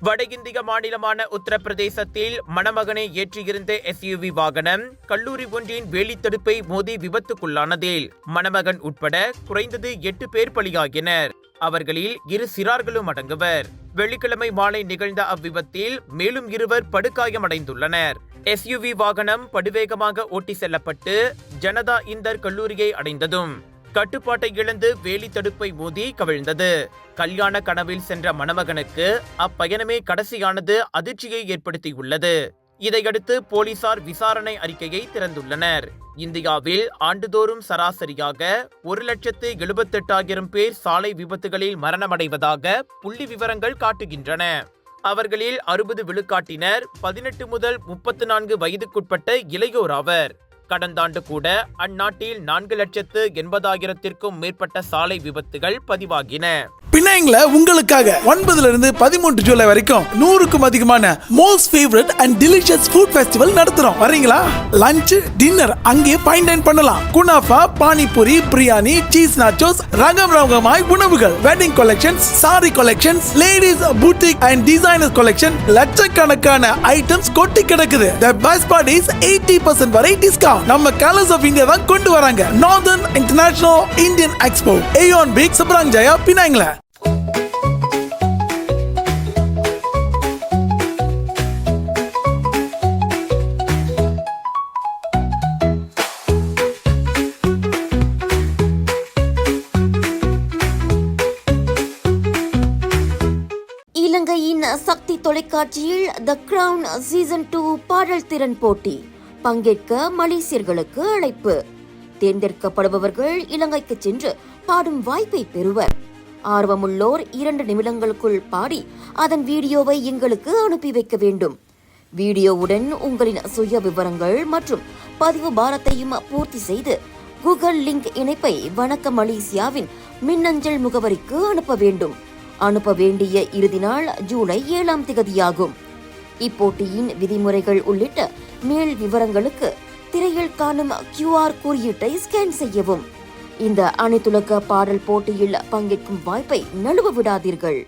வட இந்திய மாநிலமான உத்தரப்பிரதேசத்தில் மணமகனை ஏற்றியிருந்த SUV வாகனம் கல்லூரி ஒன்றின் வேலித்தடுப்பை மோதி விபத்துக்குள்ளானதில் மணமகன் உட்பட குறைந்தது 8 பேர் பலியாகினர். அவர்களில் 2 சிறார்களும் அடங்குவர். வெள்ளிக்கிழமை மாலை நிகழ்ந்த அவ்விபத்தில் மேலும் 2 படுகாயமடைந்துள்ளனர். SUV வாகனம் படுவேகமாக ஓட்டி செல்லப்பட்டு ஜனதா இந்தர் கல்லூரியை அடைந்ததும் கட்டுப்பாட்டை இழந்து வேலி தடுப்பை மோதி கவிழ்ந்தது. கல்யாண கனவில் சென்ற மணமகனுக்கு அப்பயணமே கடைசியானது அதிர்ச்சியை ஏற்படுத்தியுள்ளது. இதையடுத்து போலீசார் விசாரணை அறிக்கையை திறந்துள்ளனர். இந்தியாவில் ஆண்டுதோறும் சராசரியாக 1,78,000 பேர் சாலை விபத்துகளில் மரணமடைவதாக புள்ளி விவரங்கள் காட்டுகின்றன. அவர்களில் 60 விழுக்காட்டினர் 18 முதல் 34 வயதுக்குட்பட்ட இளையோர் ஆவர். கடந்த ஆண்டு கூட அந்நாட்டில் 4,80,000 மேற்பட்ட சாலை விபத்துகள் பதிவாகின. பினாங்ல உங்களுக்காக 9 இருந்து 13 ஜூலை வரைக்கும் 100க்கும் அதிகமான most favourite and delicious food festival நடத்துறோம். வரீங்களா? லஞ்ச் டின்னர் அங்கே ஃபைன் டைன் பண்ணலாம். Kunafa, pani puri, biryani, cheese nachos, ரகமாய் உணவுகள், wedding collections, sari collections, ladies boutique and designer collection, லட்சக்கணக்கான ஐட்டம்ஸ் கொட்டி கிடக்குது. The best part is 80% வரை டிஸ்கவுண்ட். நம்ம கலர்ஸ் ஆஃப் இந்தியா தான் கொண்டு வராங்க. Northern international Indian expo, AEON big, Seberang Jaya, பினாங்ல. இலங்கையின் சக்தி தொலைக்காட்சியில் த கிரவுன் சீசன் 2 பாடல் திறன் போட்டி பங்கேற்க மலேசியர்களுக்கு அழைப்பு. தேர்ந்தெடுக்கப்படுபவர்கள் இலங்கைக்கு சென்று பாடும் வாய்ப்பை பெறுவர். ஆர்வமுள்ளோர் 2 நிமிடங்களுக்குள் பாடி அதன் வீடியோவை எங்களுக்கு அனுப்பி வைக்க வேண்டும். வீடியோவுடன் உங்களின் சுய விவரங்கள் மற்றும் பதிவு பாரத்தையும் பூர்த்தி செய்து கூகுள் லிங்க் இணைப்பை வணக்க மலேசியாவின் மின்னஞ்சல் முகவரிக்கு அனுப்ப வேண்டும். அனுப்ப வேண்டிய இறுதி நாள் ஜூலை 7ஆம் தேதியாகும். இப்போட்டியின் விதிமுறைகள் உள்ளிட்ட மேல் விவரங்களுக்கு திரையில் காணும் QR குறியீட்டை ஸ்கேன் செய்யவும். இந்த அனைத்துலக பாடல் போட்டியில் பங்கேற்கும் வாய்ப்பை நழுவ விடாதீர்கள்.